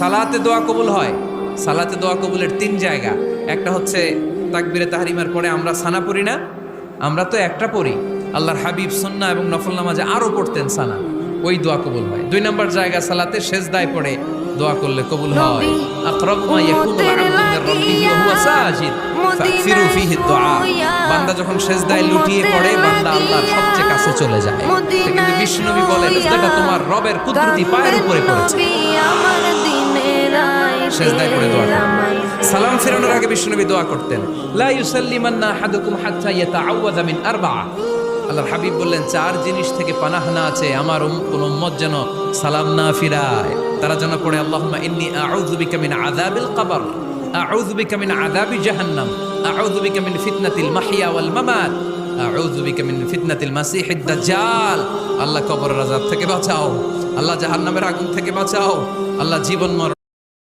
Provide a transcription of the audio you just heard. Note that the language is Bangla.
সালাতে দোয়া কবুল হয়। সালাতে দোয়া কবুলের 3 জায়গা। একটা হচ্ছে তাকবীরে তাহরিমার পরে আমরা সানা পড়ি না, আমরা তো একটা পড়ি। আল্লাহর হাবিব সুন্নাহ এবং নফল নামাজে আরো পড়তেন সানা, ওই দোয়া কবুল হয়। 2 নম্বর জায়গা সালাতে সেজদায় পড়ে দোয়া করলে কবুল হয়। আকরাবু মা ইয়াকুনুল আবদু মির রাব্বিহি ওয়া হুয়া সাজিদ ফাকসিরু ফীহি দুআ। বান্দা যখন সেজদায় লুটিয়ে পড়ে বান্দা আল্লাহর সবচেয়ে কাছে চলে যায়। কিন্তু বিশ্বনবী বলেন সেজদাটা তোমার রবের কুদরতি পায়ের উপরে পড়েছে। সেজদায় পড়ে দোয়া করতেন। সালাম ফেরানোর আগে বিশ্বনবী দোয়া করতেন, লা ইউসাল্লিমান্না আহাদুকুম হাত্তা ইয়াতাআওয়াযা মিন আরবা'a। আল্লাহর হাবিব বললেন 4 জিনিস থেকে পানাহ না আছে আমার কোন উম্মত যেন সালাম না ফিরায়। তারা যেন পড়ে আল্লাহুম্মা ইন্নী আউযু বিকা মিন আযাবিল কবর, আউযু বিকা মিন আযাবি জাহান্নাম, আউযু বিকা মিন ফিতনাতিল মাহইয়া ওয়াল মামাত, আউযু বিকা মিন ফিতনাতিল মাসিহিদ দাজ্জাল। আল্লাহ কবরের আযাব থেকে বাঁচাও, আল্লাহ জাহান্নামের আগুন থেকে বাঁচাও, আল্লাহ জীবন মরণ